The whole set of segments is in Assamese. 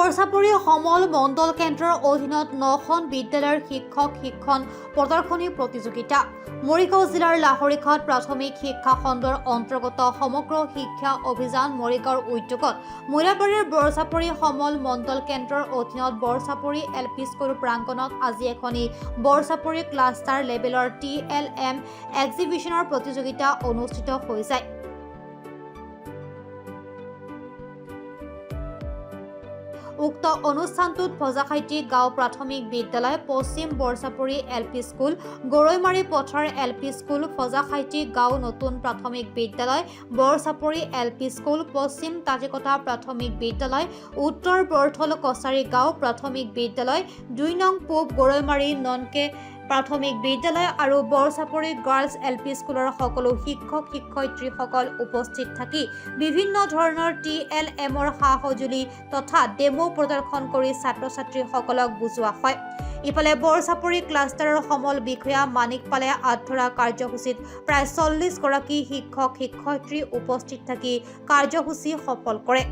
বৰছাপুৰী সমল মণ্ডল কেন্দ্ৰৰ অধীনত 9খন বিদ্যালয়ৰ শিক্ষক শিক্ষণ প্ৰদৰ্শনী প্ৰতিযোগিতা মৰিগাঁও জিলাৰ লাহৰীঘাট প্ৰাথমিক শিক্ষা খণ্ডৰ অন্তৰ্গত সমগ্ৰ শিক্ষা অভিযান মৰিগাঁওৰ উদ্যোগত মূলাবাৰীৰ বৰছাপুৰী সমল মণ্ডল কেন্দ্ৰৰ অধীনত বৰছাপুৰী এলপি স্কুল প্ৰাংগণত আজি এখনি বৰছাপুৰী ক্লাষ্টাৰ লেভেলৰ TLM এক্সিবিশনৰ প্ৰতিযোগিতা অনুষ্ঠিত হৈছে। উক্ত অনুষ্ঠানটোত ভজাখাইটি গাঁও প্ৰাথমিক বিদ্যালয়, পশ্চিম বৰছাপুৰী এলপি স্কুল, গৰৈমাৰী পথাৰ এলপি স্কুল, ভজাখাইটি গাঁও নতুন প্ৰাথমিক বিদ্যালয়, বৰছাপুৰী এলপি স্কুল, পশ্চিম তাজিকটা প্ৰাথমিক বিদ্যালয়, উত্তৰ বৰথল কছাৰী গাঁও প্ৰাথমিক বিদ্যালয়, 2 নং পূব গৰৈমাৰী ননকে প্ৰাথমিক বিদ্যালয় আৰু বৰছাপুৰী গাৰ্লছ এলপি স্কুলৰ সকলো শিক্ষক শিক্ষয়িত্ৰীসকল উপস্থিত থাকি বিভিন্ন ধৰণৰ TLMৰ সা-সঁজুলি তথা ডেমো প্ৰদৰ্শন কৰি ছাত্ৰ-ছাত্ৰীসকলক বুজোৱা হয়। ইফালে বৰছাপুৰী ক্লাষ্টাৰৰ সমল বিষয়া মানিক পালে আধৰা কাৰ্যসূচীত প্ৰায় 40 গৰাকী শিক্ষক শিক্ষয়িত্ৰী উপস্থিত থাকি কাৰ্যসূচী সফল কৰে।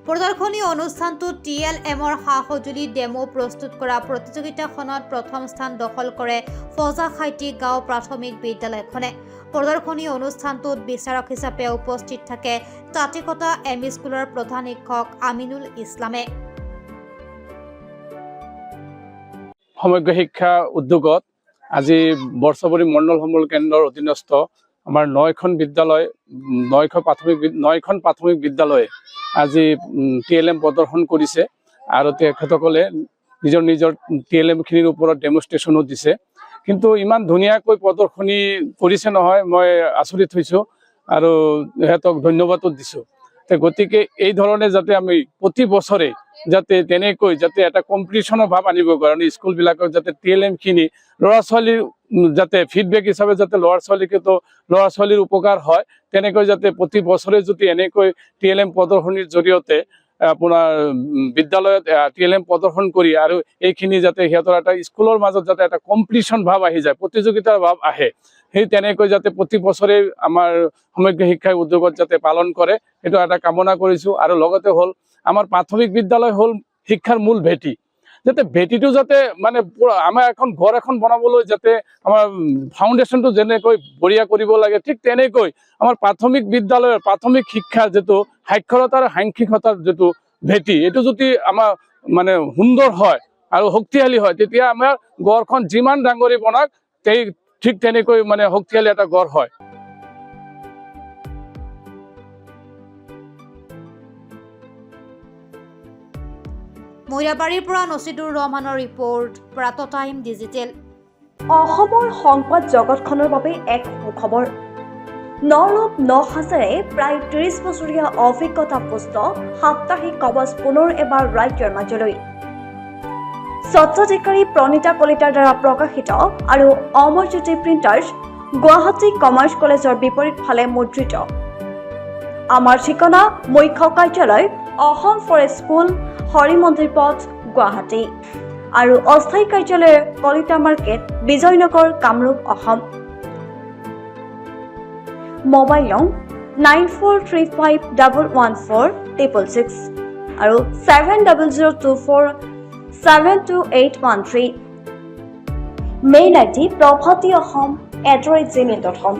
প্ৰদৰ্শনী অনুষ্ঠানটোত TLMৰ সা-সঁজুলি ডেমো প্ৰস্তুত কৰা প্ৰতিযোগিতাখনত প্ৰথম স্থান দখল কৰে ভজাখাইটি গাঁও প্ৰাথমিক বিদ্যালয়খনে। প্ৰদৰ্শনী অনুষ্ঠানটোত বিচাৰক হিচাপে উপস্থিত থাকে তাতিকটা ME স্কুলৰ প্ৰধান শিক্ষক আমিনুল ইছলামে। সমগ্ৰ শিক্ষা উদ্যোগত আজি বৰছাপুৰী মণ্ডল সমল কেন্দ্ৰৰ অধীনস্থ আমাৰ 9খন বিদ্যালয় 9খন প্ৰাথমিক বিদ্যালয়ে আজি TLM প্ৰদৰ্শন কৰিছে আৰু তেখেতসকলে নিজৰ TLM খিনিৰ ওপৰত ডেমনষ্ট্ৰেশ্যনো দিছে। কিন্তু ইমান ধুনীয়াকৈ প্ৰদৰ্শনী কৰিছে নহয়, মই আচৰিত হৈছোঁ আৰু সিহঁতক ধন্যবাদো দিছোঁ। গতিকে এই ধৰণে যাতে আমি প্ৰতি বছৰে যাতে তেনেকৈ যাতে এটা কম্পিটিশ্যনৰ ভাৱ আনিব কাৰণে স্কুলবিলাকক যাতে TLM খিনি ল'ৰা ছোৱালীৰ যাতে ফিডবেক হিচাপে যাতে ল'ৰা ছোৱালীৰ উপকাৰ হয়, তেনেকৈ যাতে প্ৰতি বছৰে যদি এনেকৈ TLM প্ৰদৰ্শনীৰ জৰিয়তে আপোনাৰ বিদ্যালয়ত TLM প্ৰদৰ্শন কৰি আৰু এইখিনি যাতে সিহঁতৰ এটা স্কুলৰ মাজত যাতে এটা কম্পিটিশ্যন ভাৱ আহি যায়, প্ৰতিযোগিতাৰ ভাৱ আহে, সেই তেনেকৈ যাতে প্ৰতি বছৰে আমাৰ সমগ্ৰ শিক্ষা উদ্যোগত যাতে পালন কৰে, সেইটো এটা কামনা কৰিছোঁ। আৰু লগতে হ'ল আমাৰ প্ৰাথমিক বিদ্যালয় হ'ল শিক্ষাৰ মূল ভেটি, যাতে ভেটিটো যাতে মানে আমাৰ ঘৰ এখন বনাবলৈ যাতে আমাৰ ফাউণ্ডেশ্যনটো যেনেকৈ বঢ়িয়া কৰিব লাগে, ঠিক তেনেকৈ আমাৰ প্ৰাথমিক বিদ্যালয়ৰ প্ৰাথমিক শিক্ষাৰ যিটো সাক্ষৰতাৰ সাংখ্যিকতাৰ যিটো ভেটি, এইটো যদি আমাৰ মানে সুন্দৰ হয় আৰু শক্তিশালী হয়, তেতিয়া আমাৰ গড়খন যিমান ডাঙৰি বনাক ঠিক তেনেকৈ মানে শক্তিশালী এটা গড় হয়। মৈৰাবাৰীৰ পৰা নচিদুৰ ৰহমানৰ ৰিপৰ্ট, প্ৰাত টাইম ডিজিটেল। অসমৰ সংবাদ জগতখনৰ বাবে এক সুখবৰ। নৰূপ নসাজেৰে প্ৰায় 30 বছৰীয়া অভিজ্ঞতাপুষ্ট সাপ্তাহিক কবচ পুনৰ এবাৰ ৰাজ্যৰ মাজলৈ। স্বত্বাধিকাৰী প্ৰণীতা কলিতাৰ দ্বাৰা প্ৰকাশিত আৰু অমৰজ্যোতি প্ৰিণ্টাৰ্ছ, গুৱাহাটী কমাৰ্চ কলেজৰ বিপৰীত ফালে মুদ্ৰিত। আমাৰ ঠিকনা মুখ্য কাৰ্যালয় অসম ফৰেষ্ট স্কুল, হৰি মন্দিৰ পথ, গুৱাহাটী আৰু অস্থায়ী কাৰ্যালয় কলিতা মাৰ্কেট, বিজয়নগৰ, কামৰূপ, অসম। মোবাইল নং 9435114666 আৰু 7024722813। Mail ID probhatiahom@gmail.com।